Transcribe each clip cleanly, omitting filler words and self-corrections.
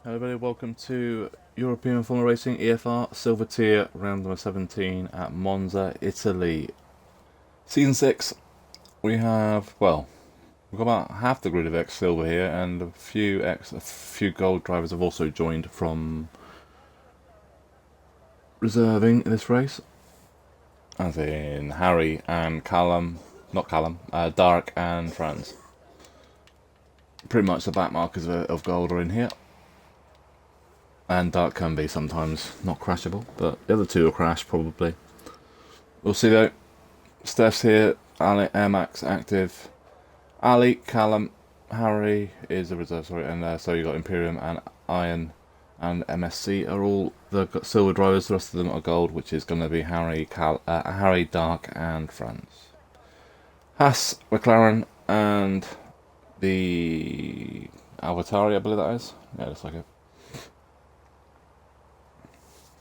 Hello everybody, welcome to European Formula Racing EFR Silver Tier round number 17 at Monza, Italy. Season 6, we've got about half the grid of ex-silver here, and a few gold drivers have also joined from reserving in this race. As in Harry and Dark and Franz. Pretty much the back markers of gold are in here. And Dark can be sometimes not crashable, but the other two will crash probably. We'll see though. Steph's here, Ali, Air Max active, Ali, Callum, Harry is a reserve, sorry, and so you got Imperium and Iron and MSC are all the silver drivers. The rest of them are gold, which is going to be Harry, Dark, and Franz. Haas, McLaren, and the Avatari, I believe that is. Yeah, looks like it.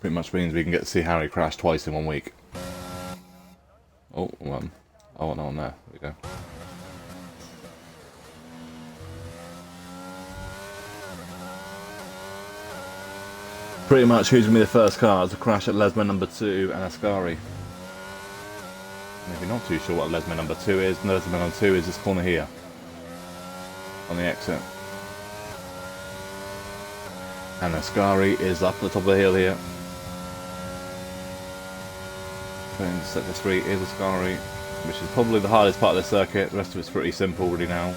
Pretty much means we can get to see Harry crash twice in 1 week. Oh, no, there we go. Pretty much who's going to be the first car to crash at Lesmo number 2 and Ascari. Maybe not too sure what Lesmo number 2 is. Lesmo number 2 is this corner here. On the exit. And Ascari is up at the top of the hill here. Going to sector 3 is Ascari, which is probably the hardest part of the circuit. The rest of it's pretty simple really now.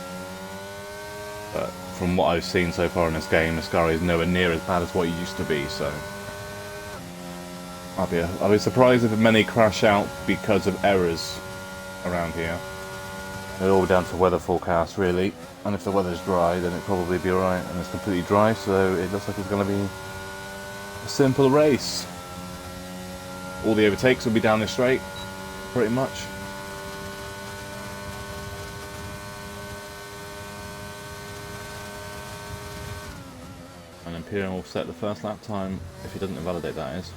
But from what I've seen so far in this game, Ascari is nowhere near as bad as what it used to be, so I'll be surprised if many crash out because of errors around here. It's all down to weather forecast really, and if the weather's dry then it'll probably be alright, and it's completely dry, so it looks like it's going to be a simple race. All the overtakes will be down this straight, pretty much. And Imperium will set the first lap time if he doesn't invalidate, that is.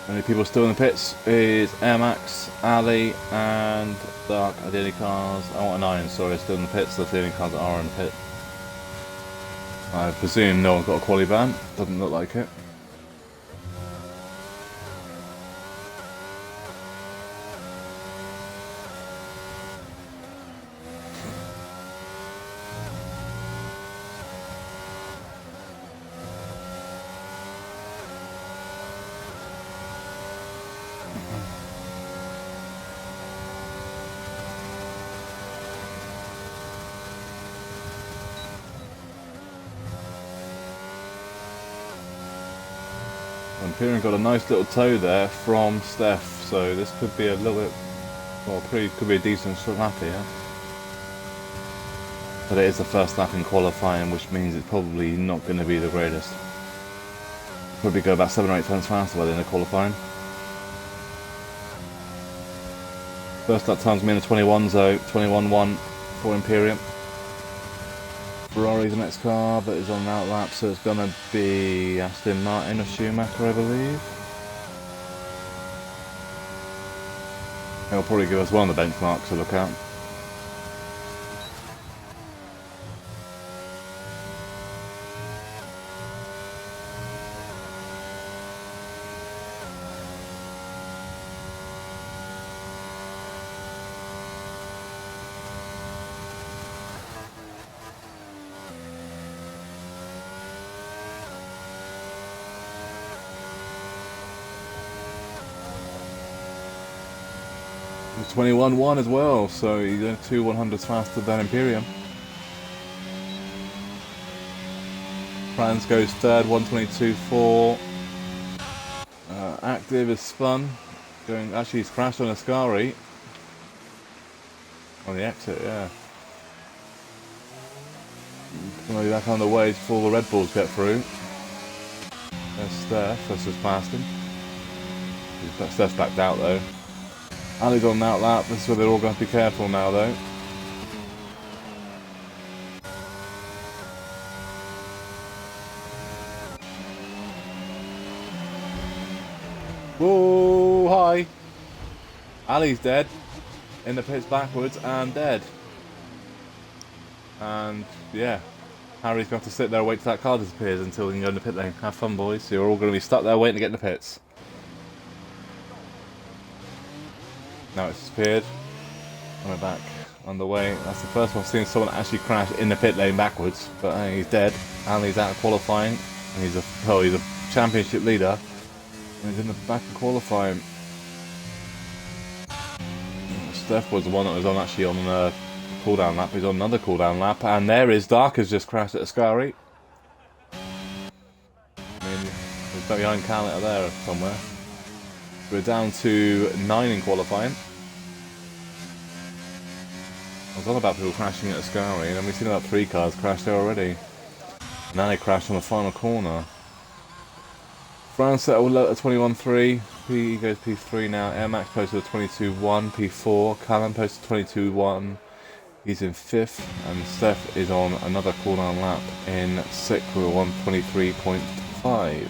Only people still in the pits is Air Max, Ali, and Dark are the only cars. I want an Iron, sorry, still in the pits. That's the only cars that are in the pit. I presume no one's got a quali ban. Doesn't look like it. Imperium got a nice little tow there from Steph, so this could be a little bit, could be a decent lap here. But it is the first lap in qualifying, which means it's probably not going to be the greatest. Probably go about 7 or 8 times faster by the end of qualifying. First lap time's been a 21, so 21.1 for Imperium. Ferrari's the next car that is on an outlap, so it's going to be Aston Martin or Schumacher, I believe. He'll probably give us one of the benchmarks to look at. It's 21.1 as well, so he's going 2 100s faster than Imperium. Franz goes third, 122.4. Active is spun. Actually, he's crashed on Ascari. On the exit, yeah. Going to be back on the way before the Red Bulls get through. There's Steph, that's just past him. Steph's backed out though. Ali's on an outlap, this is where they're all going to be careful now though. Whoa, hi! Ali's dead. In the pits backwards and dead. And yeah, Harry's going to have to sit there and wait till that car disappears until we can go in the pit lane. Have fun, boys. You're all going to be stuck there waiting to get in the pits. Now it's disappeared. And we're back on the way. That's the first one I've seen someone actually crash in the pit lane backwards. But he's dead. And he's out of qualifying. And he's a championship leader. And he's in the back of qualifying. Steph was the one that was actually on a cooldown lap. He's on another cooldown lap. And there is Dark has just crashed at Ascari. I mean, he's behind Calita there somewhere. We're down to 9 in qualifying. I was on about people crashing at Ascari, and then we've seen about 3 cars crash there already. And now they crashed on the final corner. Brown settled at 21.3. P goes P3 now. Air Max posted a 22.1. P4. Callum posted 22.1. He's in 5th. And Steph is on another cooldown lap in 6th with a 123.5.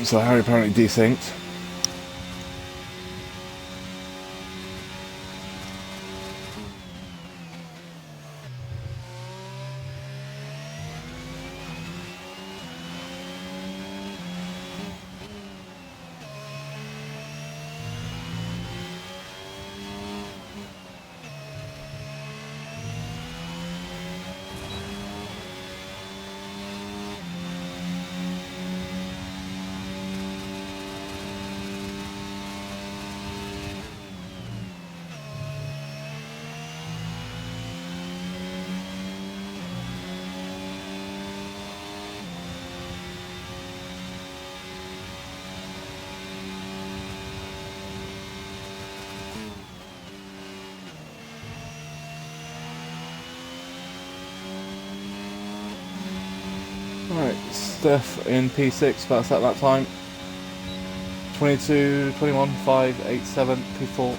So Harry apparently desynced. Right, Steph in P6, that's at that time. 22, 21, 5, 8, 7, P4.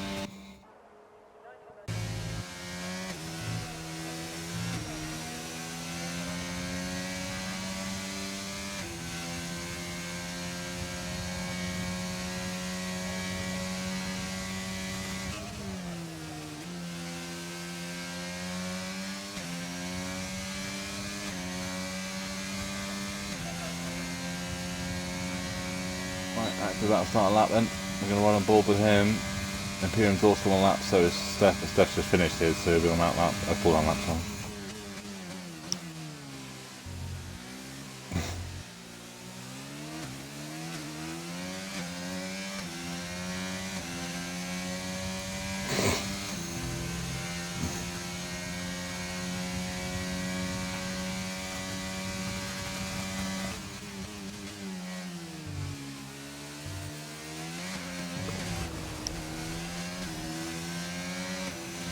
Active about to start a lap then. We're going to run on board with him. Imperium's also on lap, so is Steph. Steph's just finished his, so he'll be on that lap. A full on lap time.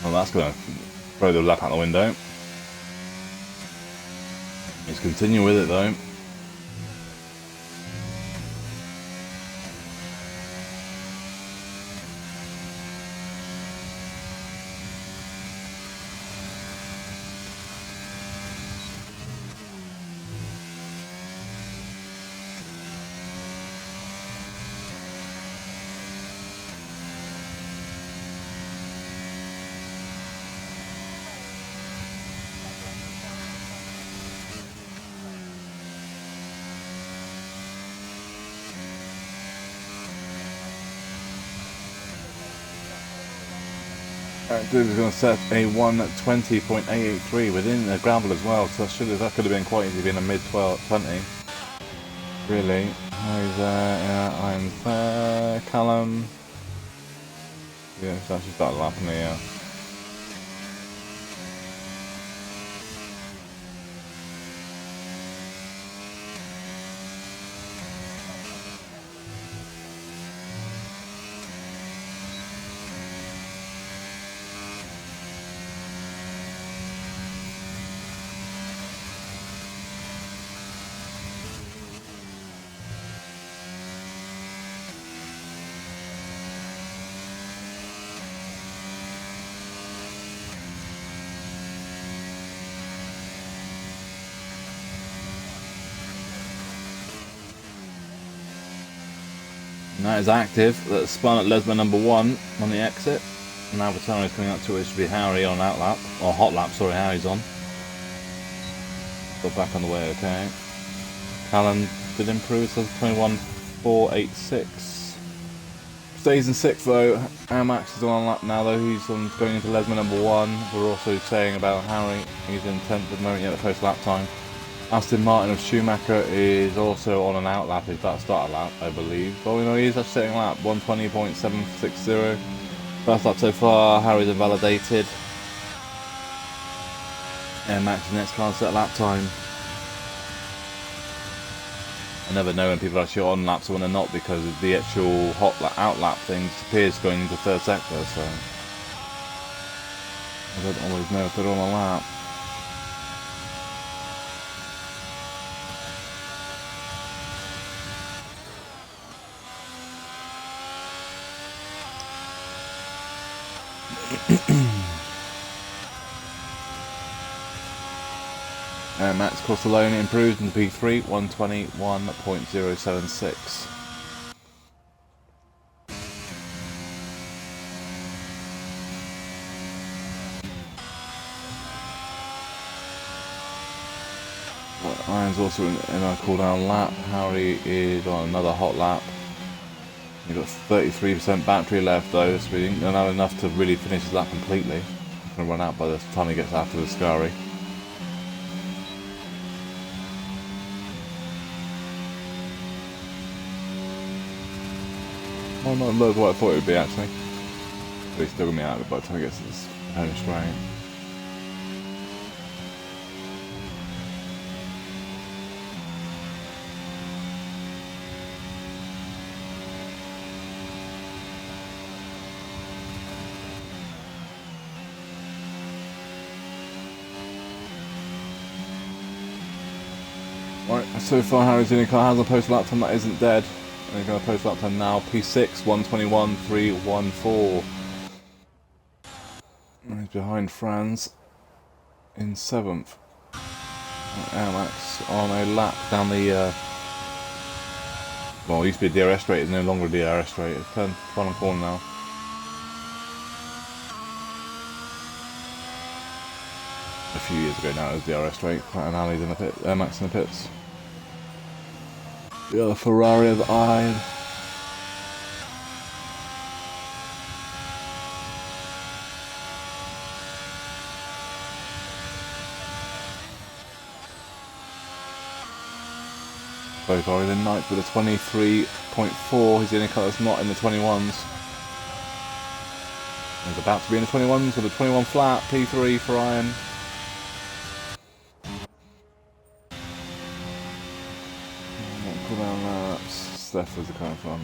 Well, that's going to throw the lap out the window. He's continuing with it though. Dude is going to set a 120.883 within the gravel as well, so that could have been quite easy being a mid 20. Really. He's there, yeah, I'm there. Callum. Yeah, he's actually started lapping me, yeah. And that is active. That's spun at Lesmo number 1 on the exit. Now Vitano is coming up to it. It should be Harry on out lap. Or hot lap, sorry, Harry's on. Got back on the way, okay. Callan did improve, so 21.486. Stays in 6th though. Amax is on lap now though. He's on going into Lesmo number 1. We're also saying about Harry. He's in 10th at the moment, yet post lap time. Aston Martin of Schumacher is also on an out lap. Is that start lap, I believe. But we know he is a sitting lap, 120.760. First lap so far, Harry's invalidated. Max's next car set lap time. I never know when people are actually on laps or when they're not, because the actual hot lap, out lap thing disappears going into third sector, so I don't always know if they're on a lap. Max Corsalone improves into P3, 121.076. Iron's also in a cooldown lap. Harry is on another hot lap. You've got 33% battery left though, so we don't have enough to really finish his lap completely. He's going to run out by the time he gets after the Scari. Well, not as low as what I thought it would be actually. But he's still going to be out of it by the time he gets to this home straight. Right, so far Harry's in a car has a post lap time that isn't dead. And he's going to post lap time now, P6, 121.314. And he's behind Franz in 7th. Max on a lap down the, well, it used to be a DRS straight, it's no longer a DRS straight, it's turned final corner now. A few years ago now it was DRS straight, and Ali's in the pit, Max in the pits. The other Ferrari of Iron. Both are in ninth with a 23.4. He's the only car that's not in the 21s. He's about to be in the 21s with a 21 flat, P3 for Iron. Steph was the car in front.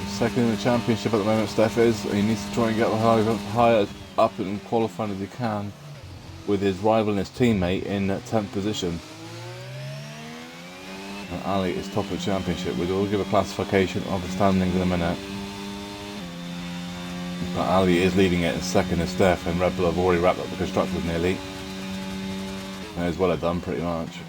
Second in the championship at the moment, Steph is. He needs to try and get higher up and qualifying as he can with his rival and his teammate in 10th position. And Ali is top of the championship. We'll give a classification of the standings in a minute. But Ali is leading it in second as Steph, and Red Bull have already wrapped up the constructors nearly. And as well have done pretty much.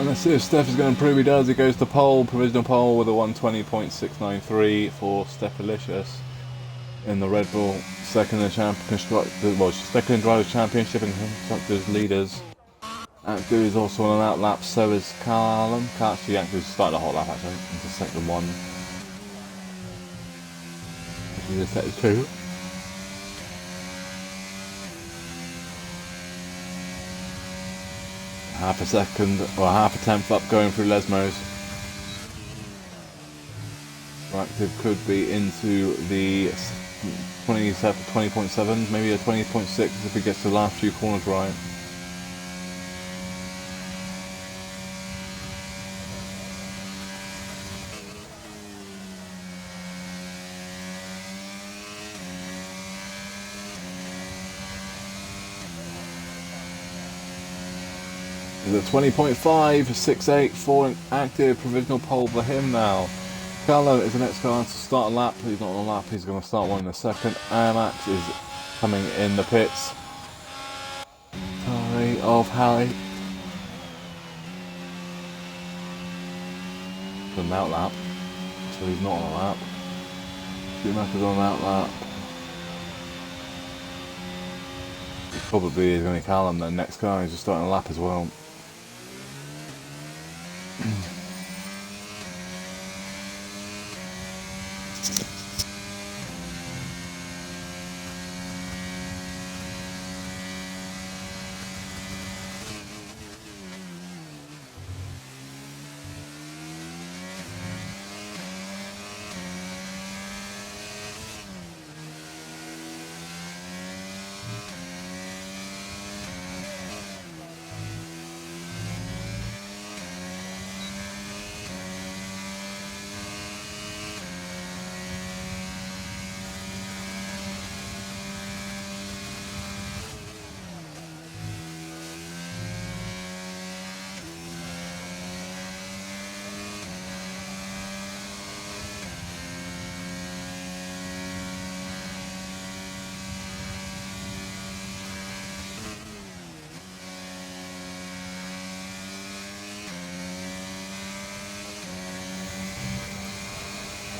And let's see if Steph is going to improve. He does. He goes to pole, provisional pole with a 120.693 for Stephalicious in the Red Bull. Second in second in Drivers' Championship and Constructors Leaders. Active is also on an outlap, so is Callum. Actually, Active started a hot lap actually into second one. He's in second two. Half a second, or half a tenth up going through Lesmos. Active could be into the 20.7, maybe a 20.6 if he gets the last few corners right. The 20.568 for an Active, provisional pole for him now. Carlo is the next car to start a lap. He's not on a lap, he's going to start one in a second. Max is coming in the pits. Sorry of Harry. An out lap, so he's not on a lap. Schumacher's on an out lap. He probably is going to Callum, the next car is just starting a lap as well.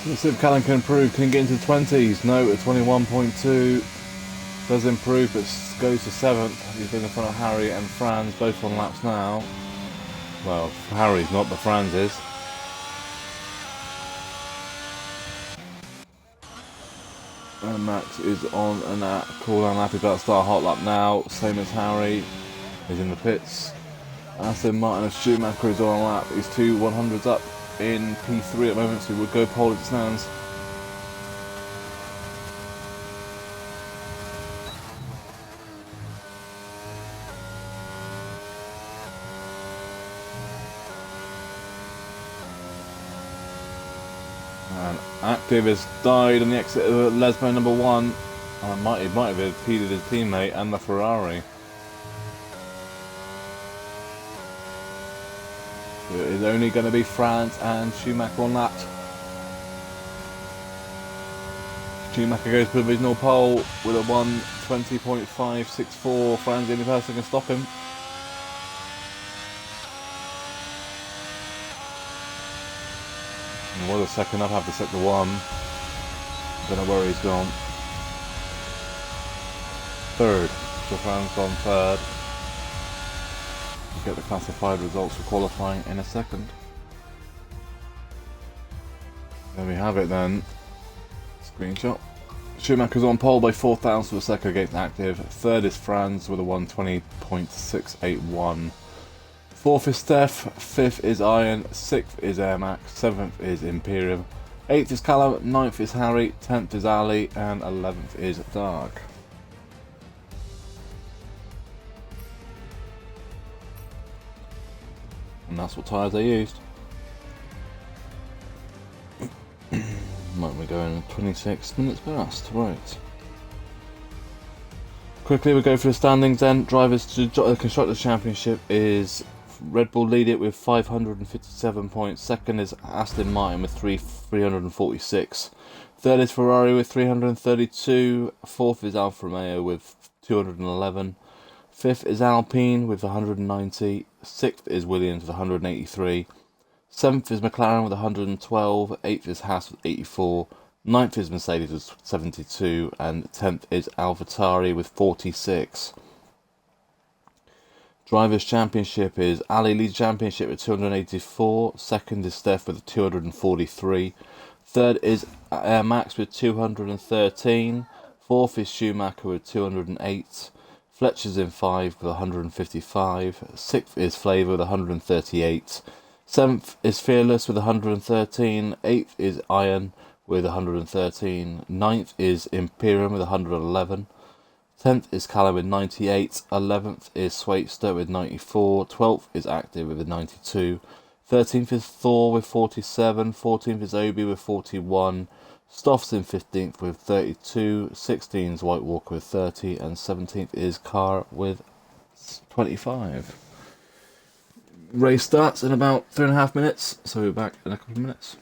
Let's see if Callum can improve, can get into the 20s. No, at 21.2. Does improve, but goes to 7th. He's been in front of Harry and Franz, both on laps now. Well, Harry's not, but Franz is. And Max is on a cool-down lap. He's about to start a hot lap now. Same as Harry. He's in the pits. Aston Martin and Schumacher is on a lap. He's 2 100s up in P3 at the moment, so he would go pole as it stands. And Active has died on the exit of Lesmo number 1. He might have impeded his teammate and the Ferrari. It is only going to be Franz and Schumacher on that. Schumacher goes to provisional pole with a 120.564. Franz, the only person can stop him. And what a second up after sector 1. Don't know where he's gone. Third. So Franz gone third. Get the classified results for qualifying in a second. There we have it then. Screenshot. Schumacher's on pole by 4 thousandths of a second against Active. Third is Franz with a 120.681. Fourth is Steph. Fifth is Iron. Sixth is Air Max. Seventh is Imperium. Eighth is Callum. Ninth is Harry. 10th is Ali. And 11th is Dark. And that's what tyres they used. Might be going 26 minutes past, right. Quickly we go through the standings then. Drivers to the Constructors' Championship is Red Bull lead it with 557 points. Second is Aston Martin with 346. Third is Ferrari with 332. Fourth is Alfa Romeo with 211. 5th is Alpine with 190. 6th is Williams with 183. 7th is McLaren with 112. 8th is Haas with 84. 9th is Mercedes with 72. And 10th is AlphaTauri with 46. Drivers' Championship is Ali leads Championship with 284. Second is Steph with 243. Third is Max with 213. Fourth is Schumacher with 208. Fletcher's in 5 with 155. Sixth is Flavor with 138. Seventh is Fearless with 113. Eighth is Iron with 113. Ninth is Imperium with 111. 10th is Callum with 98. 11th is Swaitster with 94. 12th is Active with 92. 13th is Thor with 47. 14th is Obi with 41. Stoff's in 15th with 32. 16th is White Walker with 30. And 17th is Carr with 25. Race starts in about 3.5 minutes, so we'll be back in a couple of minutes.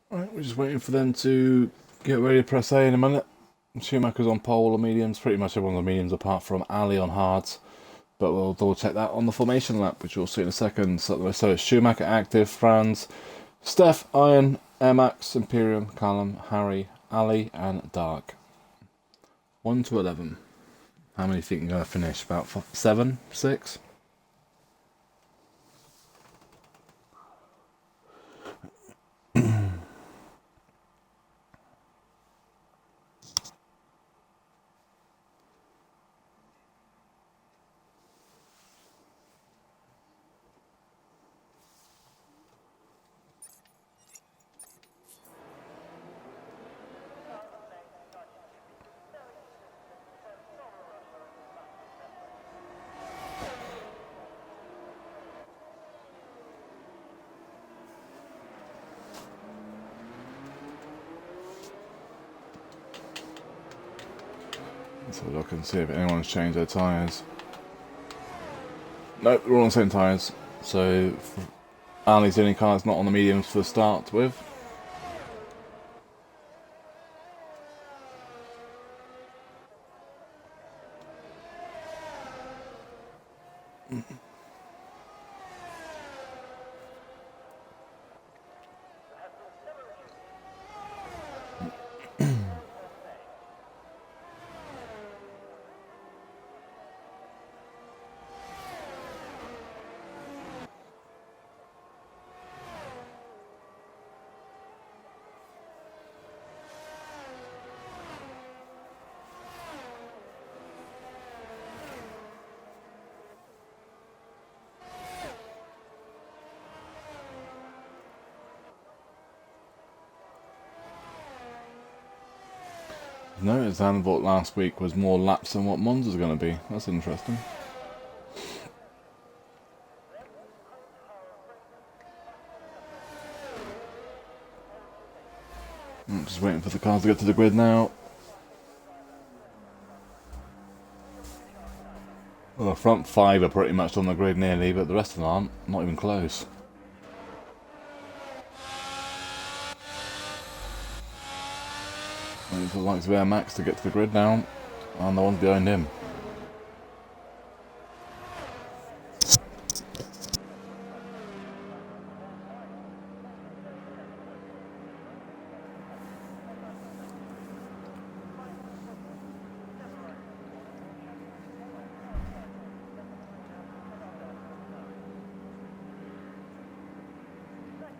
Right, we're just waiting for them to get ready to press A in a minute. Schumacher's on pole on mediums, pretty much everyone's on mediums apart from Ali on hards. But we'll double check that on the formation lap, which we'll see in a second. So it's Schumacher, Active, Franz, Steph, Iron, Max, Imperium, Callum, Harry, Ali, and Dark. 1 to 11. How many think you're going to finish? About 7, 6? Let's have a look and see if anyone's changed their tyres. Nope, we're all on the same tyres. So, Ali's the only car that's not on the mediums for the start with. Noticed Zandvoort last week was more laps than what Monza's going to be. That's interesting. I'm just waiting for the cars to get to the grid now. Well, the front five are pretty much on the grid nearly, but the rest of them aren't. Not even close. Waiting for the likes of Air Max to get to the grid now, and the ones behind him.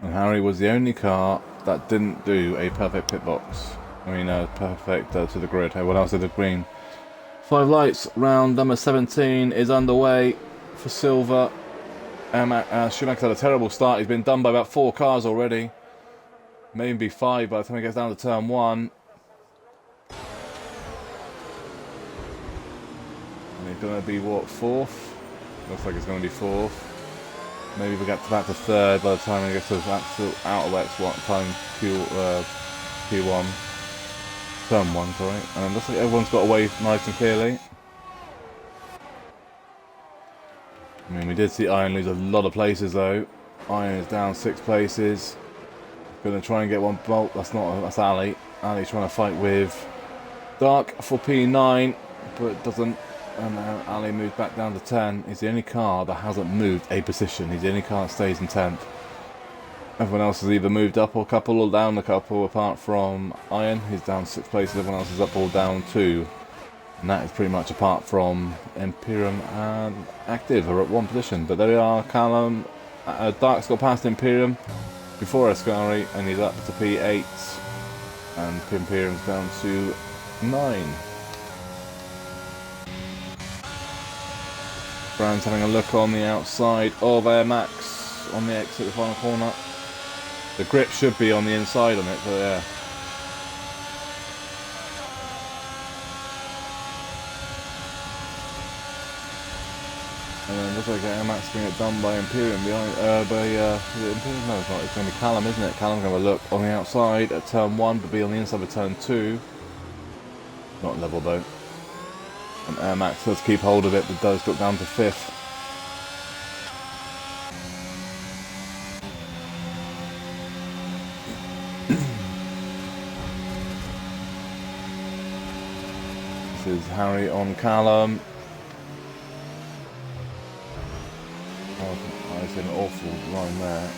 And Harry was the only car that didn't do a perfect pit box. I mean, perfect to the grid. Everyone else did the green. 5 lights, round number 17 is underway for Silver. Schumacher's had a terrible start. He's been done by about 4 cars already. Maybe 5 by the time he gets down to turn 1. And he's going to be, what, 4th? Looks like he's going to be 4th. Maybe we'll get back to 3rd by the time he gets to out of X1 time P1. Turn 1, sorry. And it looks like everyone's got away nice and clearly. I mean, we did see Iron lose a lot of places though. Iron is down 6 places. Gonna try and get one bolt. That's Ali. Ali's trying to fight with Dark for P9, but it doesn't. And Ali moves back down to 10. He's the only car that hasn't moved a position. He's the only car that stays in 10th. Everyone else has either moved up or couple or down a couple, apart from Iron. He's down 6 places. Everyone else is up or down 2. And that is pretty much apart from Imperium and Active are at 1 position. But there we are. Callum, Dark's got past Imperium before Ascari, and he's up to P8. And Imperium's down to 9. Brown's having a look on the outside of Air Max on the exit of the final corner. The grip should be on the inside on it, but yeah. And then it looks like Air Max going to get done by Imperium behind. Imperium? No, it's not. It's going to be Callum, isn't it? Callum's going to look on the outside at turn 1, but be on the inside of turn 2. Not level though. And Air Max does keep hold of it, but does drop down to 5th. This is Harry on Callum. Oh, it's an awful line there.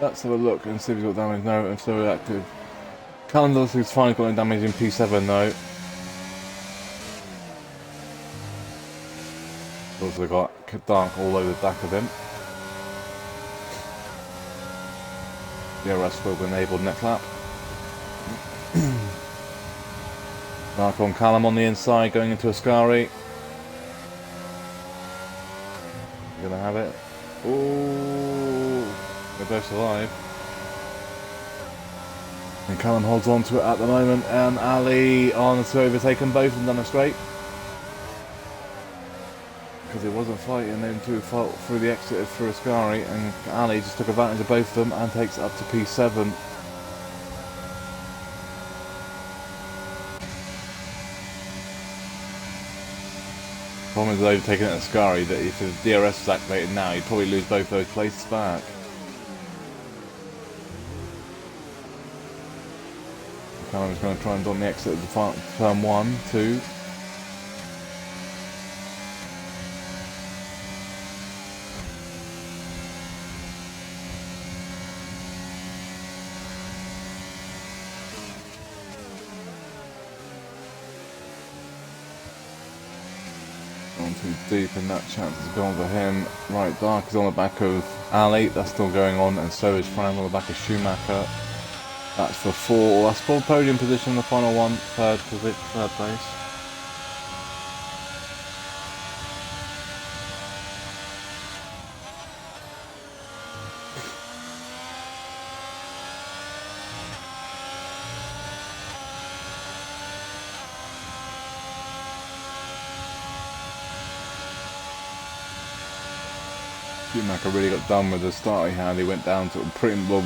Let's have a look and see if he's got damage. No, I'm still active. Callum looks like he's fine, got no damage in P7 though. Also got Dark all over the back of him. The DRS will be enabled next lap. Dark on Callum on the inside, going into Ascari. You're gonna have it. Ooh, they're both alive. And Callum holds on to it at the moment, and Ali on to overtake them both and done a straight. Because he wasn't fighting them to fault through the exit for Ascari, and Ali just took advantage of both of them and takes it up to P7. Problem is overtaking at Ascari that if the DRS was activated now, you'd probably lose both those places back. I'm just going to try and dot the exit of the turn 1, 2. Gone too deep and that chance has gone for him. Right, Dark is on the back of Ali, that's still going on, and so is Fran on the back of Schumacher. That's for 4, that's for podium position, the final one, third place. Schumacher really got done with the start he had. He went down to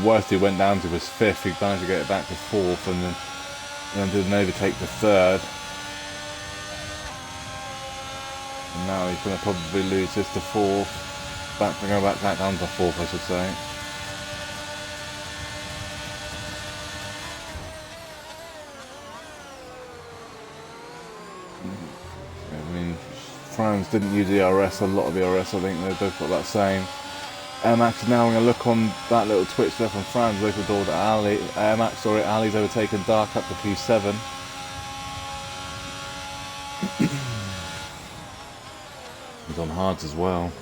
worst he went down to was 5th. He managed to get it back to 4th and then did an overtake to 3rd. And now he's going to probably lose this to 4th. Go back down to 4th, I should say. I mean, Franz didn't use ERS, a lot of ERS, I think they both got that same. Max now, I'm going to look on that little twitch there from Franz, local door to Ali. Ali's overtaken Dark up to P7. He's on hards as well.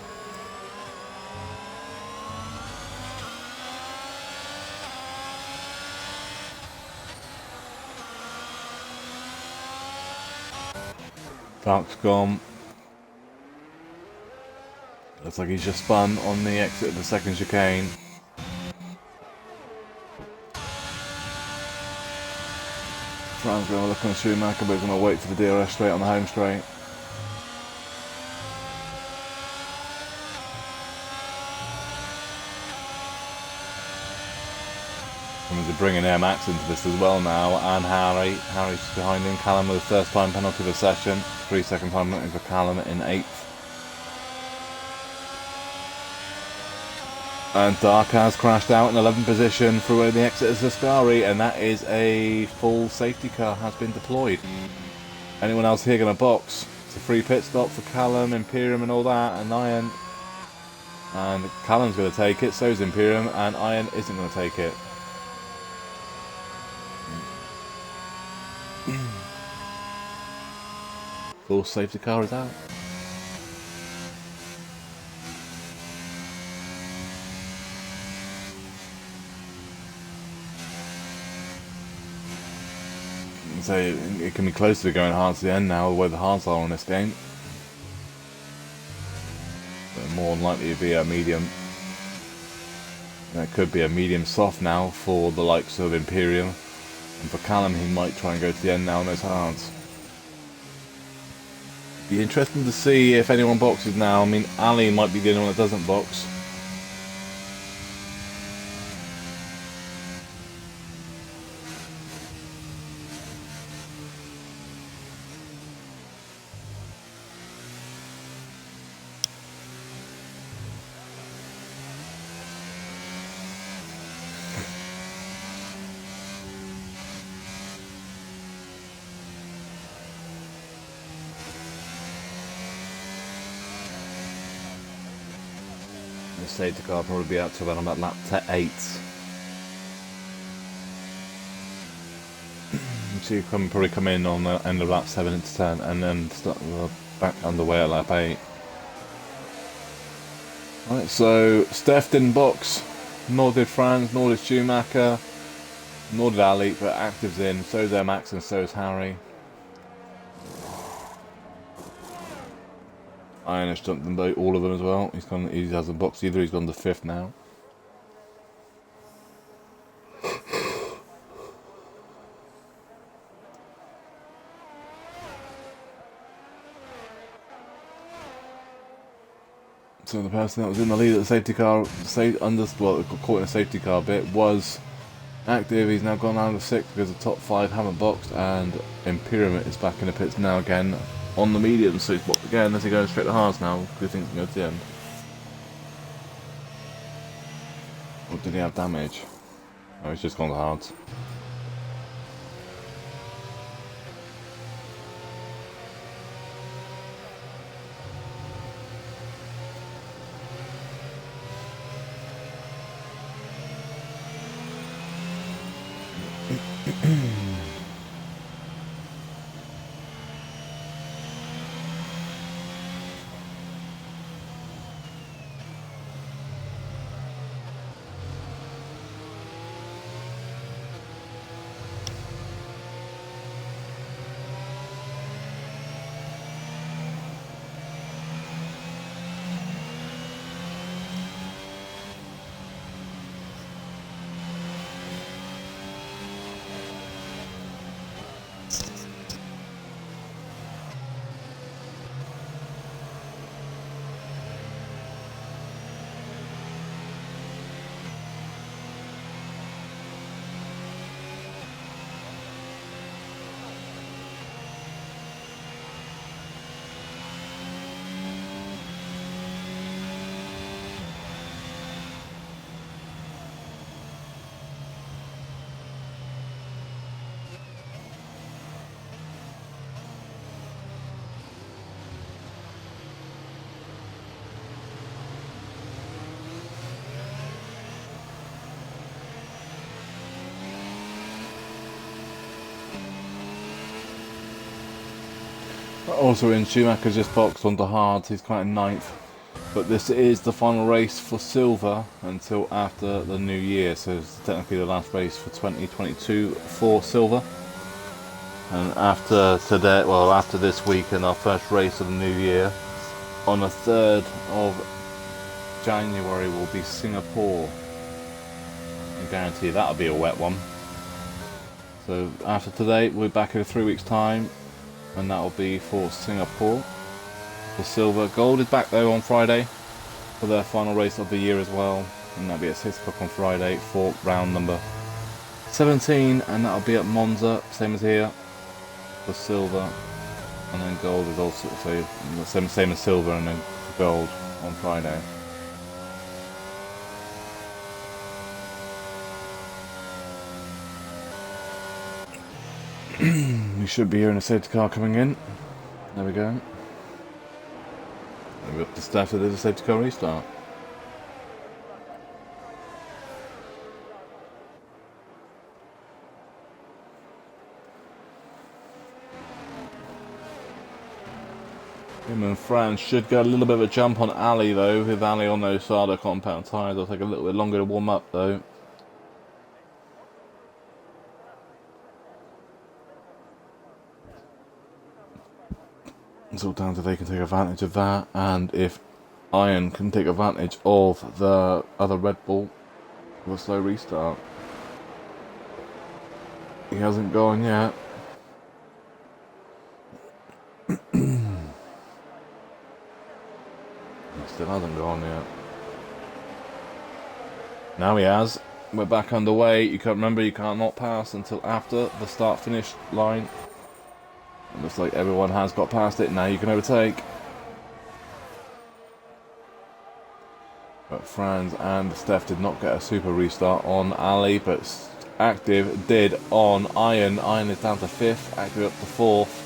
Dark's gone. Looks like he's just spun on the exit of the second chicane. Fran's going to look on Schumacher, but he's going to wait for the DRS straight on the home straight. And they're bringing Air Max into this as well now, and Harry. Harry's behind him. Callum with the first time penalty of the session. 3-second time penalty for Callum in 8th. And Dark has crashed out in 11th position through the exit of Ascari, and that is a full safety car has been deployed. Anyone else here going to box? It's a free pit stop for Callum, Imperium and all that, and Iron. And Callum's going to take it, so is Imperium, and Iron isn't going to take it. Full safety car is out. So it can be close to going hard to the end now, where the hards are on this game. But more than likely to be a medium. That could be a medium soft now for the likes of Imperium. And for Callum, he might try and go to the end now on those hards. Be interesting to see if anyone boxes now. I mean, Ali might be the only one that doesn't box. The safety car will probably be out to about lap 8. So you can probably come in on the end of lap 7 to 10 and then start back underway at lap 8. Right, so Steph didn't box, nor did Franz, nor did Schumacher, nor did Ali, but Active's in, so is Air Max and so is Harry. Iron has jumped them both, all of them as well. He hasn't boxed either, he's gone to 5th now. So the person that was in the lead at the safety car, caught in a safety car bit, was Active. He's now gone down to 6th because the top 5 haven't boxed, and Imperium is back in the pits now again. on the medium, so he's, again, as he goes straight to hards now, good things can go to the end. Or did he have damage? Oh, he's just gone to hards. Also in, Schumacher's just boxed onto hards, he's kind of ninth. But this is the final race for silver until after the new year, so it's technically the last race for 2022 for silver. And after today, well, after this week and our first race of the new year, on the 3rd of January will be Singapore. I guarantee that'll be a wet one. So after today, we're back in 3 weeks' time, and that'll be for Singapore. For silver. Gold is back though on Friday for their final race of the year as well, and that'll be at 6 o'clock on Friday for round number 17, and that'll be at Monza, same as here, for silver. And then gold is also so same as silver, and then gold on Friday. We should be hearing a safety car coming in. There we go. We've got the staff that did a safety car restart. Him and Fran should get a little bit of a jump on Ali though, with Ali on those Sada compound tyres. It'll take a little bit longer to warm up though. It's all down to they can take advantage of that, and if Iron can take advantage of the other Red Bull with a slow restart. He hasn't gone yet. He still hasn't gone yet. Now he has. We're back underway. You can't remember, you can't not pass until after the start-finish line. It looks like everyone has got past it. Now you can overtake. But Franz and Steph did not get a super restart on Ali, but Active did on Iron. Iron is down to 5th, Active up to 4th.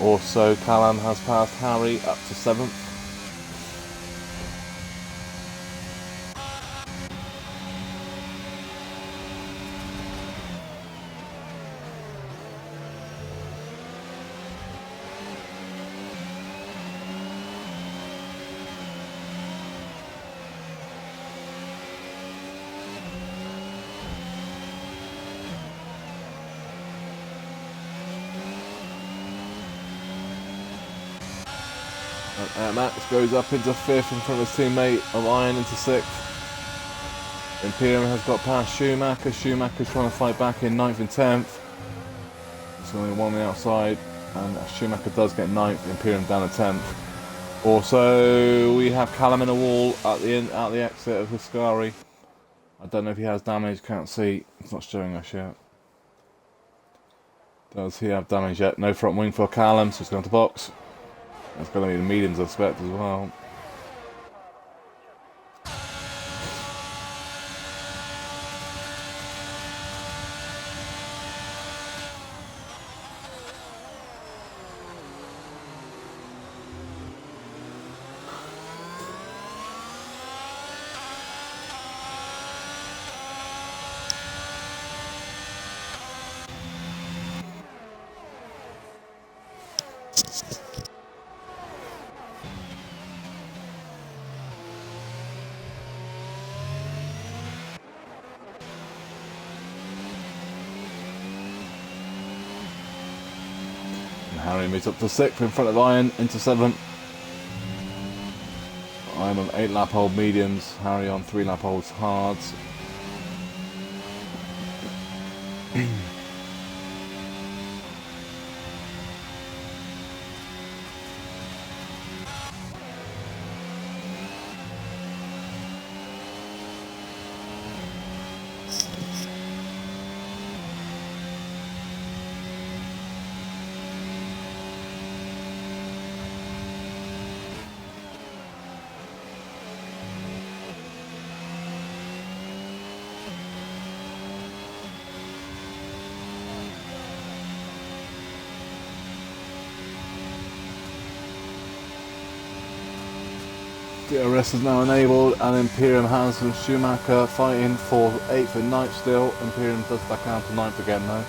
Also, Callan has passed Harry up to 7th. Max goes up into 5th in front of his teammate of Iron into 6th. Imperium has got past Schumacher. Schumacher's trying to fight back in 9th and 10th. There's only one on the outside, and Schumacher does get 9th. Imperium down to 10th. Also, we have Callum in a wall at the exit of Husqvarna. I don't know if he has damage. Can't see. It's not showing us yet. Does he have damage yet? No front wing for Callum, so he's going to box. That's going to be the mediums, I expect, as well. Harry moves up to 6th in front of Iron, into 7th. I'm on 8 lap hold mediums, Harry on 3 lap holds hards. DRS is now enabled, and Imperium has and Schumacher fighting for 8th and 9th still. Imperium does back down to 9th again though.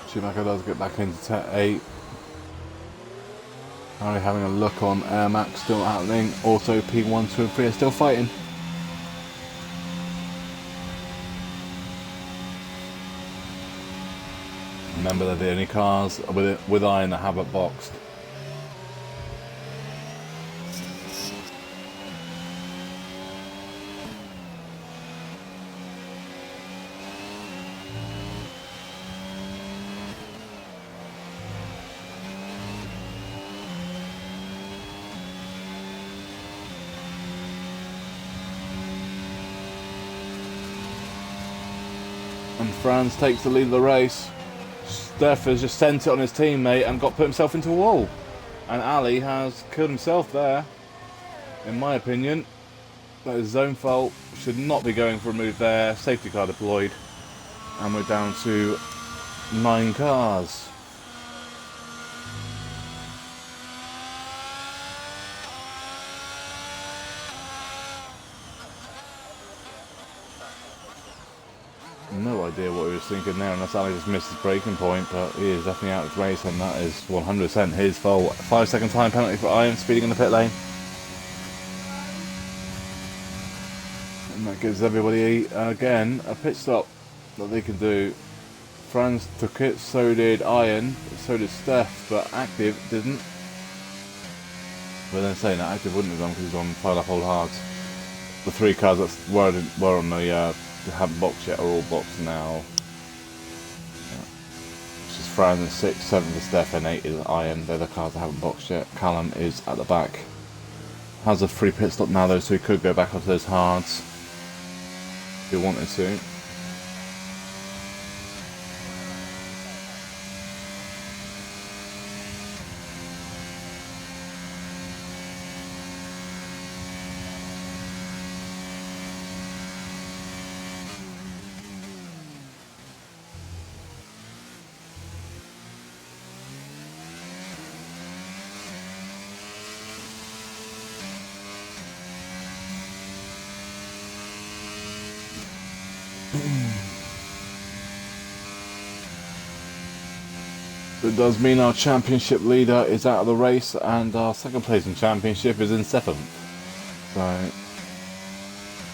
Schumacher does get back into 8. Harry having a look on Air Max still happening. Also P1, 2 and 3 are still fighting. Remember they're the only cars with Iron that haven't boxed. And Franz takes the lead of the race. Steph has just sent it on his teammate and put himself into a wall. And Ali has killed himself there. In my opinion, that is his own fault. Should not be going for a move there. Safety car deployed. And we're down to 9 cars. No idea what he was thinking there, unless Ali just missed his braking point, but he is definitely out of the race, and that is 100% his fault. 5-second time penalty for Iron speeding in the pit lane. And that gives everybody, again, a pit stop that they can do. Franz took it, so did Iron, so did Steph, but Active didn't. But then saying that, Active wouldn't have done because he's on 5 lap hold hards. The 3 cars that were on the haven't boxed yet are all boxed now. Which is Franz in 6th, 7th is Steph, and 8 is Iron. They're the cars that haven't boxed yet. Callum is at the back. Has a free pit stop now though, so he could go back up to those hards if he wanted to. It does mean our championship leader is out of the race, and our second place in championship is in 7th. So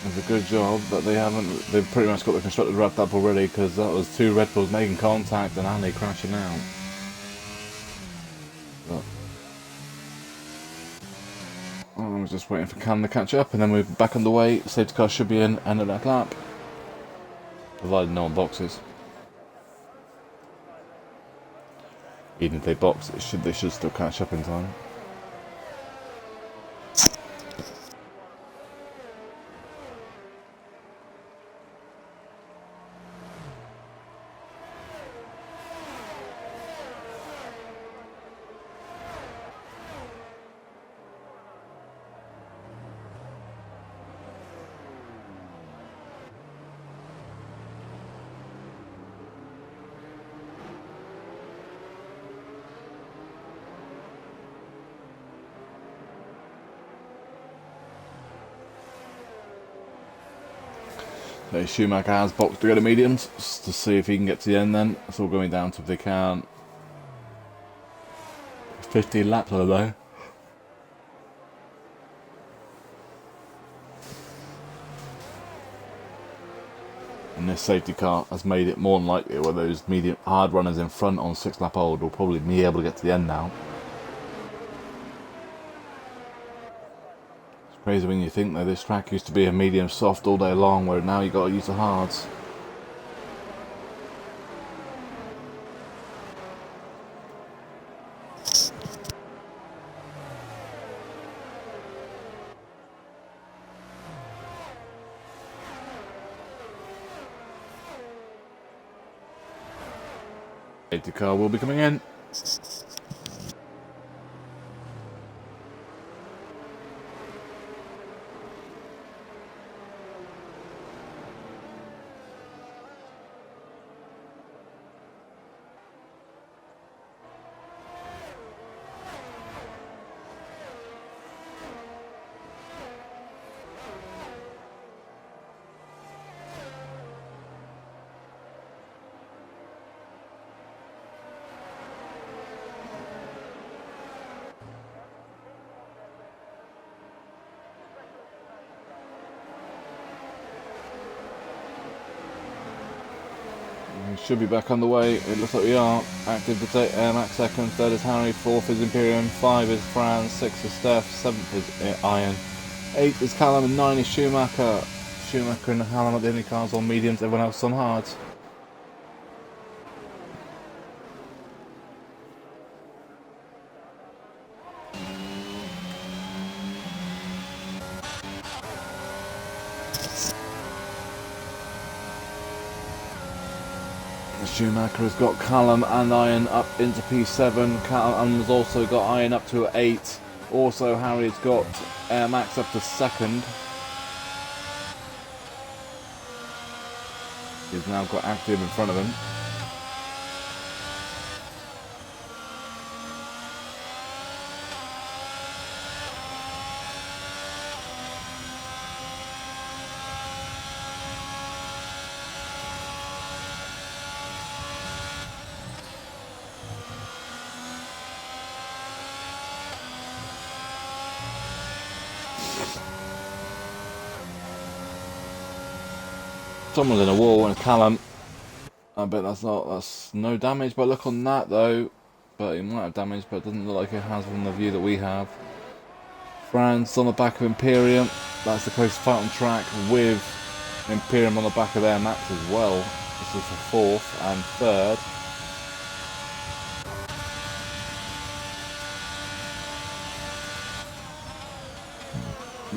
it's a good job that they've pretty much got the constructors wrapped up already, because that was 2 Red Bulls making contact and Ali crashing out. But I was just waiting for Cam to catch up, and then we're back on the way. Safety car should be in end of that lap, provided no one boxes. Even if they box, they should still catch up in time. Okay, Schumacher has boxed to go to mediums just to see if he can get to the end then. It's all going down to if they can. 15 laps on though. And this safety car has made it more than likely where those medium hard runners in front on 6-lap old will probably be able to get to the end now. It's crazy when you think though, this track used to be a medium soft all day long, where now you got to use the hards. Safety car will be coming in. We should be back on the way. It looks like we are. Active to take Max second, third is Harry, fourth is Imperium, 5 is Franz, 6 is Steph, 7th is Iron, 8 is Callum, and 9 is Schumacher. Schumacher and Callum are the only cars on mediums, everyone else on hards. Schumacher has got Callum and Iron up into P7. Callum has also got Iron up to 8. Also, Harry's got Max up to 2nd. He's now got Active in front of him. Someone's in a wall and Callum. I bet that's no damage, but look on that though. But it might have damage, but it doesn't look like it has from the view that we have. Franz on the back of Imperium. That's the closest fight on track with Imperium on the back of Air Max as well. This is for 4th and 3rd.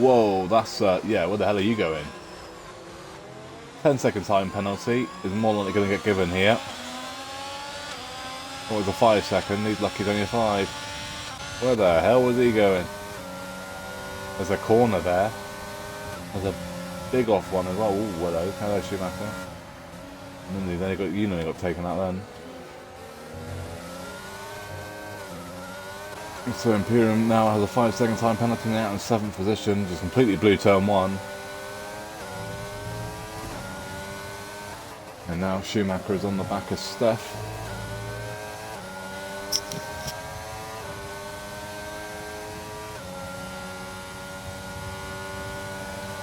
Whoa, that's yeah. Where the hell are you going? 10-second time penalty is more likely going to get given here. Oh, it was a 5-second. He's lucky it's only a 5. Where the hell was he going? There's a corner there. There's a big off one as well. Ooh, hello. Hello, Schumacher. You nearly got taken out then. So Imperium now has a 5-second time penalty now in 7th position. Just completely blew turn 1. And now Schumacher is on the back of Steph.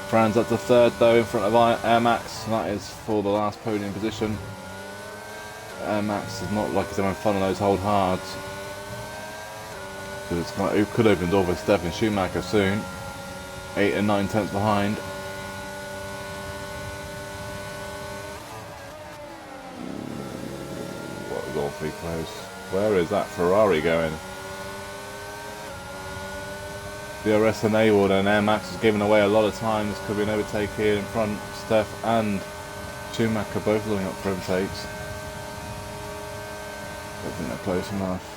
Franz up to 3rd though in front of Air Max. That is for the last podium position. Air Max is not like he's having fun on those hold hards. It could open the door for Steph and Schumacher soon. 8 and 9 tenths behind. Awfully close. Where is that Ferrari going? DRS enabled and Air Max has given away a lot of time. This could be an overtake here in front. Steph and Schumacher both looking up for overtakes. Don't think they're close enough.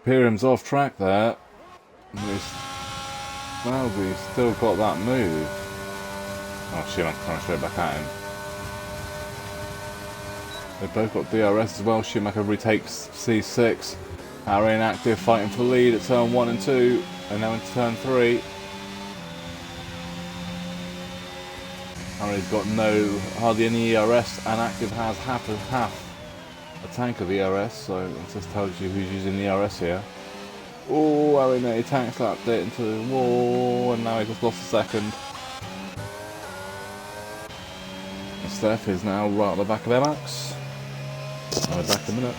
Imperium's off track there. He's still got that move. Oh shit, I'm coming straight back at him. They've both got DRS as well. Schumacher retakes C6. Harry and Active fighting for lead at turn 1 and 2. And now into turn 3. Harry's got hardly any ERS, and Active has half a tank of ERS, so it just tells you who's using the ERS here. Oh, Harry nearly tank slapped it into the wall, and now he just lost a second. And Steph is now right at the back of MX. I'll be back in a minute.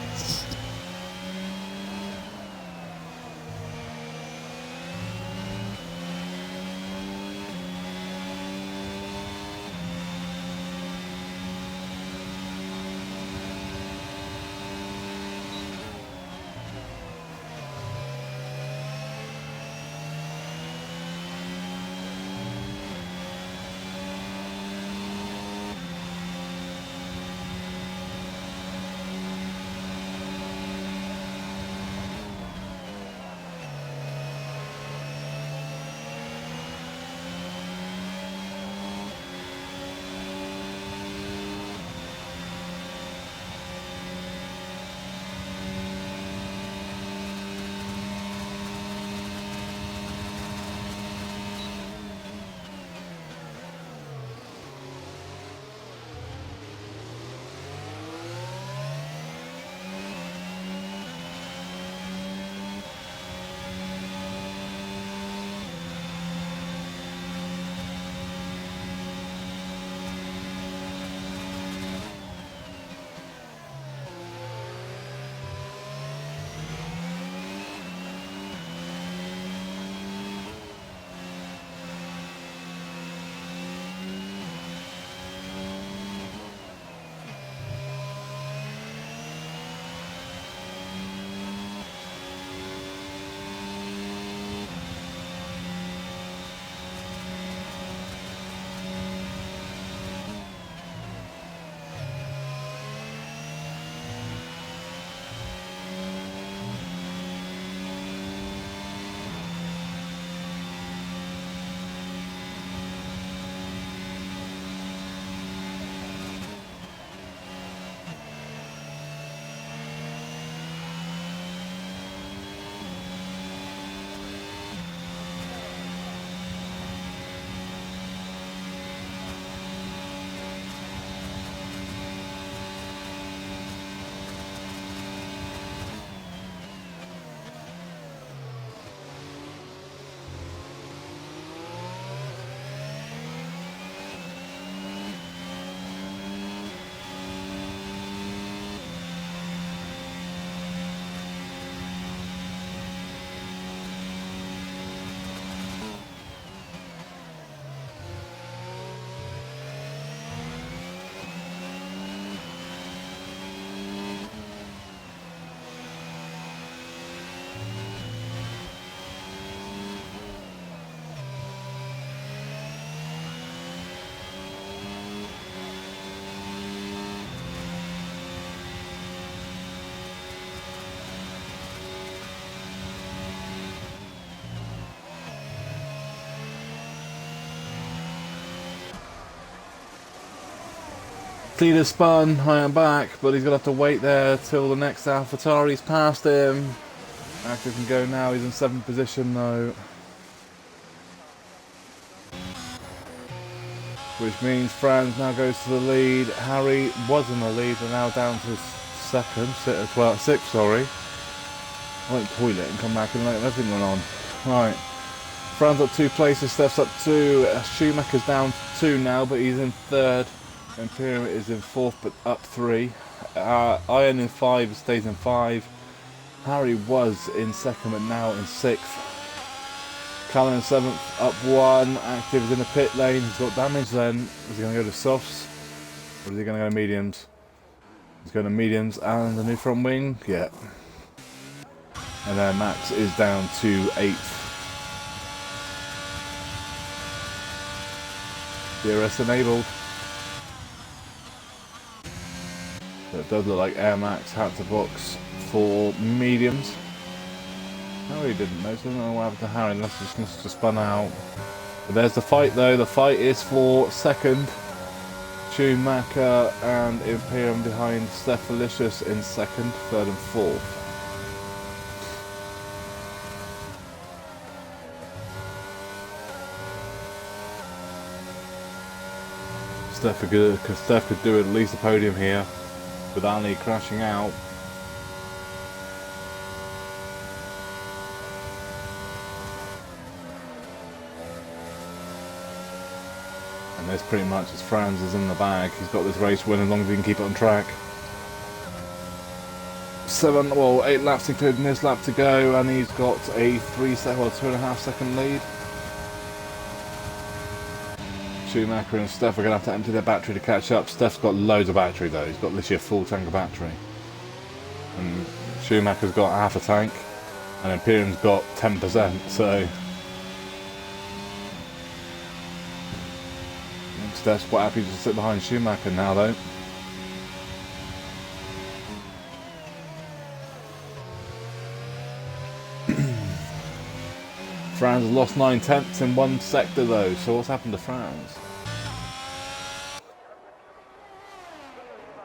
Leader spun, I am back, but he's going to have to wait there till the next AlphaTauri's past him. Active can go now, he's in 7th position though. Which means Franz now goes to the lead. Harry was in the lead and now down to 6th, sorry. I went toilet and come back and let everything went on. Right. Franz up 2 places, Steph's up 2. Schumacher's down 2 now, but he's in 3rd. Imperium is in 4th, but up 3. Iron in 5, stays in 5. Harry was in 2nd, but now in 6th. Callan in 7th, up 1. Active is in the pit lane. He's got damage then. Is he going to go to softs? Or is he going to go to mediums? He's going to mediums and the new front wing. Yeah. And then Max is down to 8th. DRS enabled. So it does look like Air Max had to box for mediums. No, he didn't. No, so I don't know what happened to Harry unless he just must have spun out. But there's the fight though. The fight is for second. Schumacher and Imperium behind Steph Felicius in second, third and fourth. Steph could do at least a podium here without any crashing out. And this pretty much is Franz is in the bag. He's got this race win as long as he can keep it on track. 8 laps including this lap to go, and he's got a 2.5 second lead. Schumacher and Steph are going to have to empty their battery to catch up. Steph's got loads of battery though. He's got literally a full tank of battery. And Schumacher's got half a tank, and Imperium's got 10%. So Steph's quite happy to sit behind Schumacher now though. Franz lost 9/10 in one sector though, so what's happened to Franz?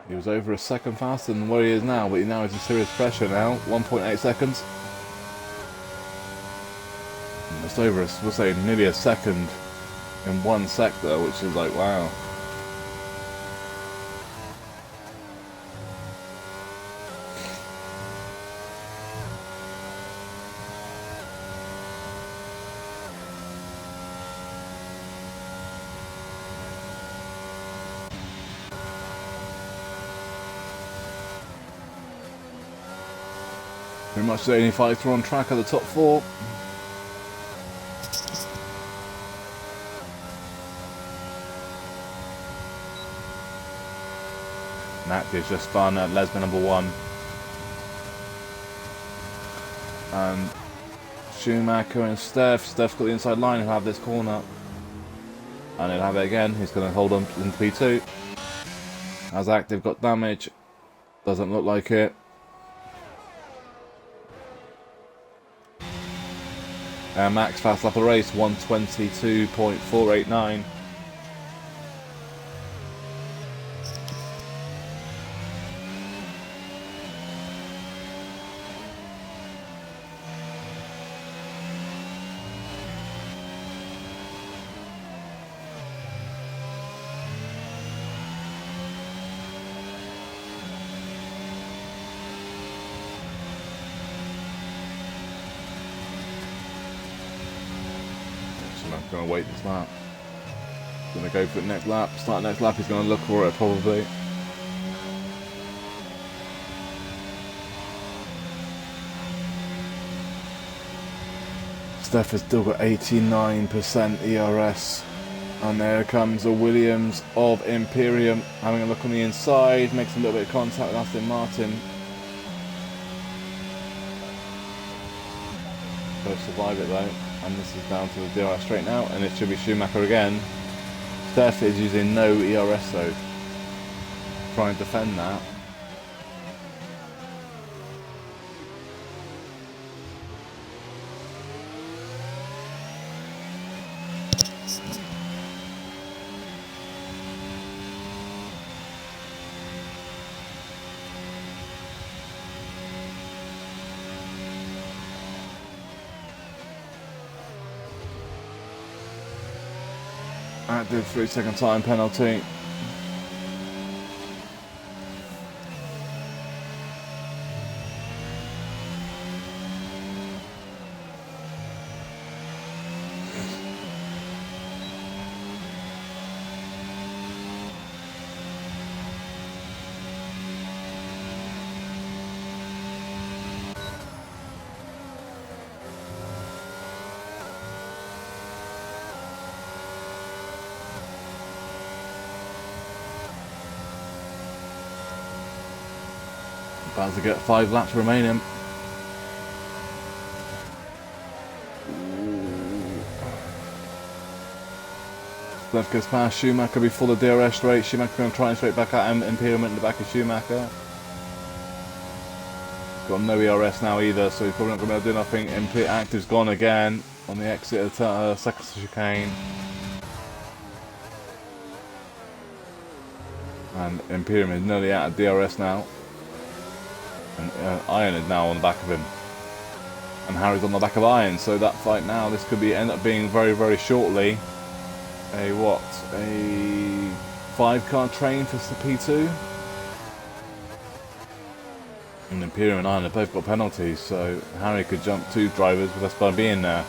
He was over a second faster than where he is now, but he now has a serious pressure now. 1.8 seconds. Just over, we'll say nearly a second in one sector, which is like, wow. Pretty much the only fights are on track are the top four. Active just spun at Lesbian number 1. And Schumacher and Steph's got the inside line. He'll have this corner. And he'll have it again. He's going to hold on in P2. Has Active got damage? Doesn't look like it. Max fast lap of the race, 1:22.489. I'm going to wait this lap. Going to go for the next lap. Start next lap, he's going to look for it probably. Steph has still got 89% ERS. And there comes the Williams of Imperium. Having a look on the inside, makes a little bit of contact with Aston Martin. Both survive it though. And this is down to the DRS straight now, and it should be Schumacher again. Steph is using no ERS though. Try and defend that. Active 3-second time penalty. About to get 5 laps remaining. Left goes past Schumacher before the DRS straight. Schumacher going to try and straight back at him. Imperium in the back of Schumacher. got no ERS now either, so he's probably not going to be able to do nothing. Active's gone again on the exit of the second chicane. And Imperium is nearly out of DRS now. And Iron is now on the back of him. And Harry's on the back of Iron, so that fight now, this could end up being very, very shortly a 5-car train for P2. And Imperium and Iron have both got penalties, so Harry could jump 2 drivers with us by being there.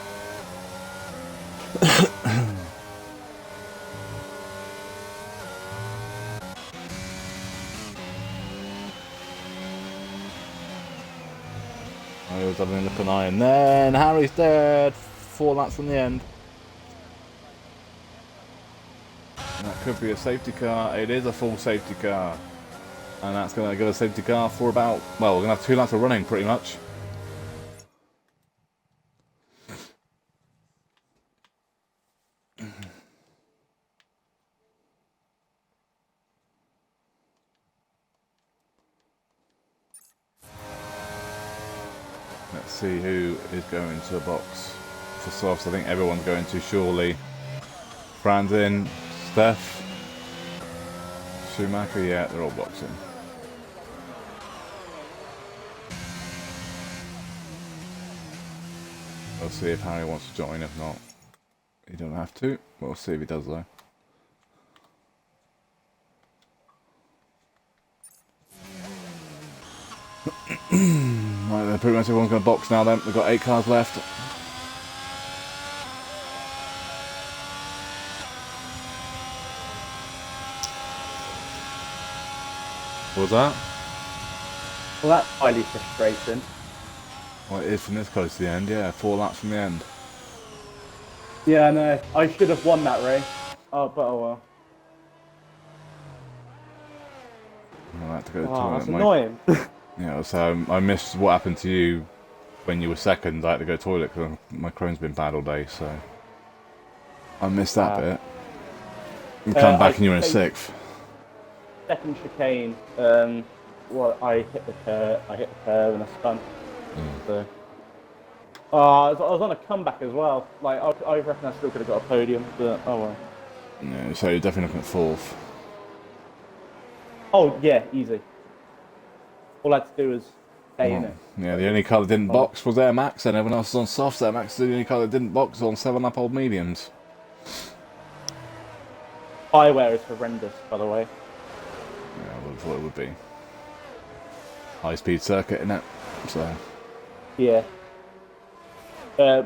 I was having a look on Iron. Then Harry's dead. 4 laps from the end. And that could be a safety car. It is a full safety car. And that's going to give a safety car for about, well, we're going to have 2 laps of running pretty much. Let's see who is going to the box for softs. I think everyone's going to, surely. Fran's in, Steph, Schumacher, yeah, they're all boxing. We'll see if Harry wants to join. If not, he don't have to. We'll see if he does though. Right, then pretty much everyone's going to box now then. We've got 8 cars left. What was that? Well, that's highly frustrating. Well, it is from this close to the end, yeah. 4 laps from the end. Yeah, I know. I should have won that race. Oh, but oh well. I had to go to the Oh, toilet. that's annoying. Yeah, so I missed what happened to you when you were second. I had to go to the toilet because my Crohn's been bad all day, so I missed that bit. You come back and you're in 6th. Second chicane. Well, I hit the curve and I spun. So, I was on a comeback as well. Like I reckon I still could have got a podium, but oh well. Yeah, so you're definitely looking at 4th. Oh yeah, easy. All I had to do was stay in it. Yeah, the only car that didn't box was Air Max, and everyone else was on softs. Air Max, the only car that didn't box was on 7-lap old mediums. Fireware is horrendous, by the way. Yeah, I would have thought it would be. High-speed circuit, innit? So. Yeah.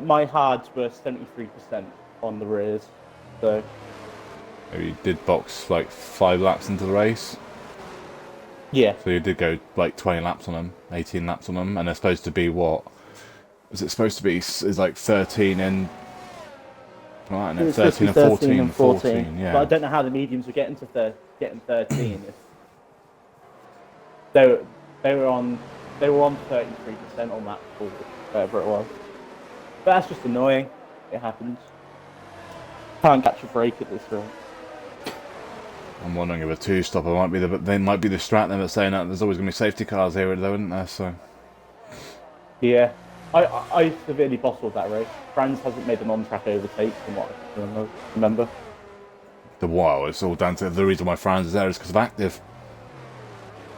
My hards were 73% on the rears, so. Maybe you did box like 5 laps into the race. Yeah. So you did go like 20 laps on them, 18 laps on them, and they're supposed to be what? Was it supposed to be? Is like 13 and. Right, and then 13 and 14 and 14. Yeah. But I don't know how the mediums were getting 13. If they were on 33% on that, or whatever it was. But that's just annoying. It happens. Can't catch a break at this rate. I'm wondering if a 2-stopper might be they might be the strat then that's saying that there's always going to be safety cars here, though, isn't there? So. Yeah. I severely bottled that race. Franz hasn't made an on-track overtake from what I remember. It's all down to the reason why Franz is there is because of Active.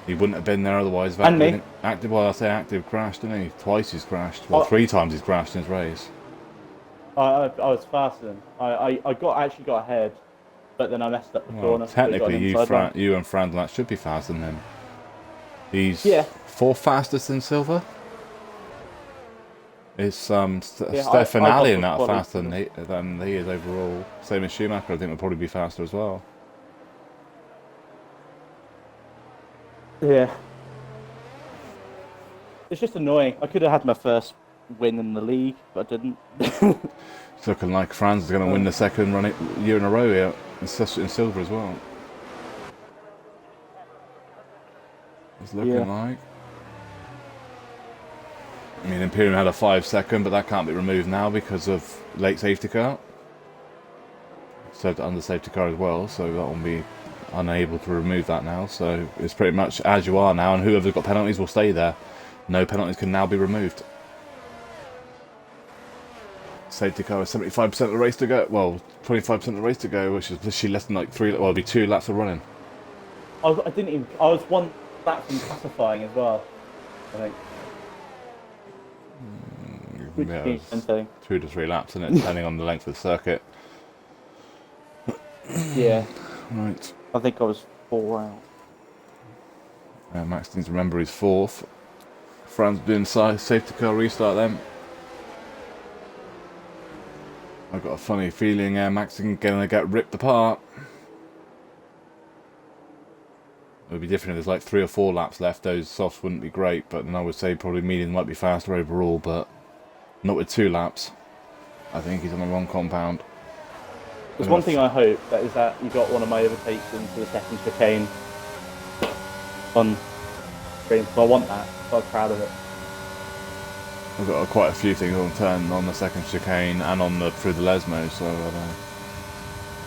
He wouldn't have been there otherwise. And me. Active, well, I say Active crashed, didn't he? Twice he's crashed. Well, 3 times he's crashed in his race. I was faster than I actually got ahead, but then I messed up the corner. Technically, you and Franz that should be faster than him. He's 4th fastest in Silver. It's Steph and Ali that are faster than he is overall. Same as Schumacher, I think will probably be faster as well. Yeah. It's just annoying. I could have had my first win in the league, but I didn't. It's looking like Franz is going to win the second year in a row here in Silver as well. It's looking like. I mean, Imperium had a 5-second, but that can't be removed now because of late safety car. Served under safety car as well, so that will be unable to remove that now. So it's pretty much as you are now, and whoever's got penalties will stay there. No penalties can now be removed. Safety car with 75% of the race to go. Well, 25% of the race to go, which is literally less than like it'll be 2 laps of running. I was one lap from classifying as well, I think. Which Yeah, means something. 2 to 3 laps, isn't it, depending on the length of the circuit. Yeah, Right. I think I was 4 out. Max needs to remember he's 4th. Franz doing safety car restart then. I've got a funny feeling Max is going to get ripped apart. It would be different if there's like 3 or 4 laps left. Those softs wouldn't be great, but then I would say probably medium might be faster overall, but not with 2 laps. I think he's on the wrong compound. There's one thing I hope, that is that you got one of my overtakes into the second chicane on screen. So I want that, so I was proud of it. I've got quite a few things on turn on the second chicane and on the through the Lesmo, so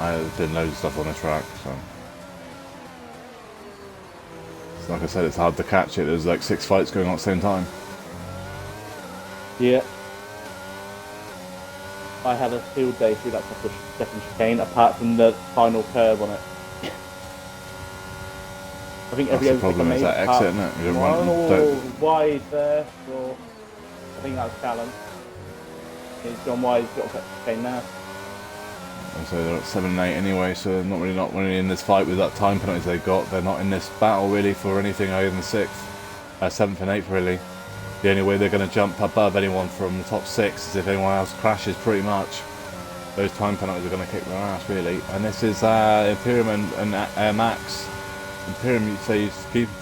I've done loads of stuff on the track. So like I said, it's hard to catch it. There's like 6 fights going on at the same time. Yeah. I had a field day through that second chicane, apart from the final curve on it. I think every That's the overtake I problem, made, is that exit, isn't it? You don't wide there, or I think that was Callum. It's John Wide's got a chicane now. So they're at 7 and 8 anyway, so they're not really in this fight with that time penalties they got. They're not in this battle really for anything other than 6th, 7th and 8th really. The only way they're going to jump above anyone from the top 6 is if anyone else crashes pretty much. Those time penalties are going to kick their ass really. And this is Imperium and Max. Imperium, so you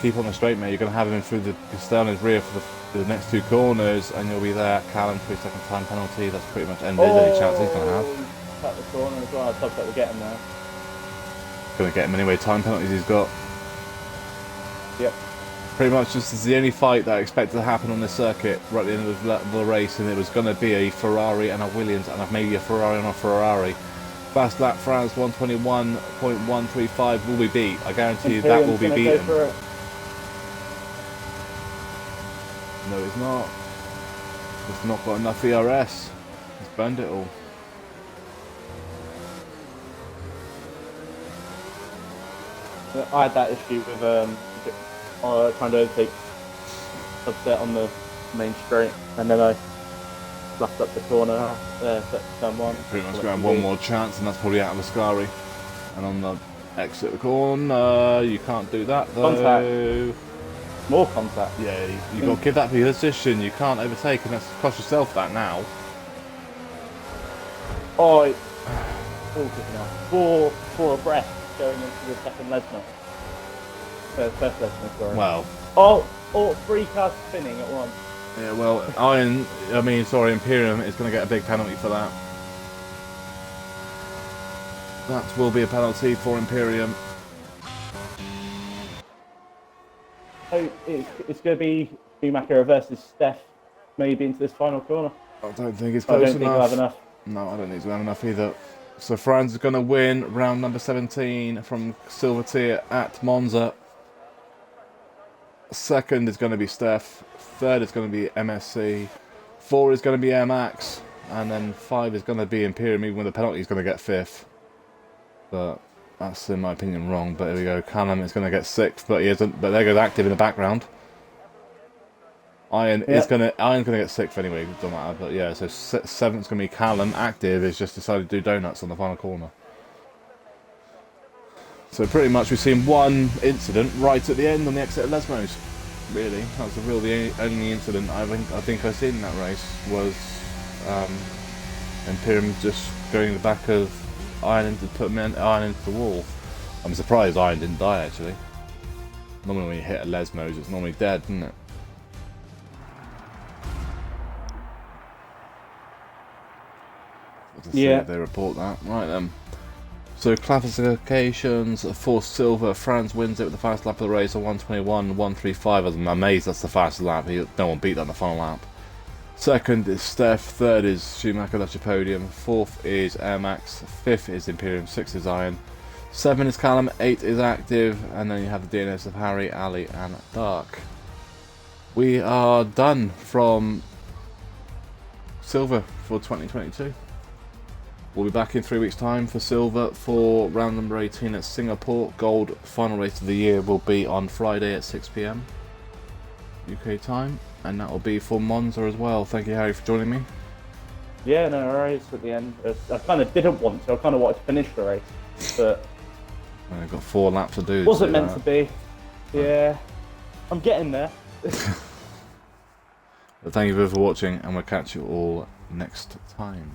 keep on the straight, mate. You're going to have him through the Sterling's rear for the next 2 corners, and you'll be there. Callum, 3-second time penalty. That's pretty much ended any chance he's going to have. Cut the corner as well. I thought that we'll get him there. Going to get him anyway. Time penalties he's got. Yep. Pretty much this is the only fight that I expected to happen on this circuit right at the end of the race, and it was going to be a Ferrari and a Williams, and maybe a Ferrari and a Ferrari. Fast lap France 121.135 will be beat. I guarantee you that will be beaten. No, he's not. He's not got enough ERS. He's burned it all. I had that issue with trying to overtake upset on the main straight, and then I fluffed up the corner there, turn 1. Pretty much going one more chance, and that's probably out of Ascari. And on the exit the corner, you can't do that though. Contact. More contact. Yeah, you got to give that position. You can't overtake, and that's cost yourself that now. Oh, good enough. Four abreast going into the second Lesnar. First Lesnar, sorry. Well. Oh, 3 cars spinning at once. Yeah, well, Imperium is going to get a big penalty for that. That will be a penalty for Imperium. So it's going to be Schumacher versus Steph, maybe into this final corner. I don't think it's I close don't think enough. we'll have enough. No, I don't think we'll have enough either. So Franz is going to win round number 17 from Silver Tier at Monza. Second is going to be Steph. Third is going to be MSC. 4 is going to be Air Max. And then 5 is going to be Imperium, even with the penalty he's going to get 5th. But that's, in my opinion, wrong. But here we go. Callum is going to get 6th, but he isn't. But there goes Active in the background. Iron's going to get 6th anyway. It doesn't matter. But yeah, so 7th's going to be Callum. Active has just decided to do donuts on the final corner. So pretty much we've seen one incident right at the end on the exit of Lesmos. Really, that's the only incident I think I've seen in that race was Imperium just going in the back of Iron into Iron into the wall. I'm surprised Iron didn't die actually. Normally when you hit a Lesmos, it's normally dead, isn't it? Yeah. They report that. Right then. So classifications for silver, Franz wins it with the fastest lap of the race on 121.135. I'm amazed that's the fastest lap. No one beat that on the final lap. Second is Steph, third is Schumacher, that's your podium. 4th is Air Max, 5th is Imperium, 6th is Iron. 7 is Callum, 8 is Active, and then you have the DNS of Harry, Ali and Dark. we are done from silver for 2022. We'll be back in 3 weeks' time for silver for round number 18 at Singapore. Gold final race of the year will be on Friday at 6 p.m. UK time, and that will be for Monza as well. Thank you, Harry, for joining me. Yeah, no worries at the end. I kind of didn't want to. I kind of wanted to finish the race, but I've got 4 laps to do. wasn't meant to be. Yeah, I'm getting there. But thank you for watching, and we'll catch you all next time.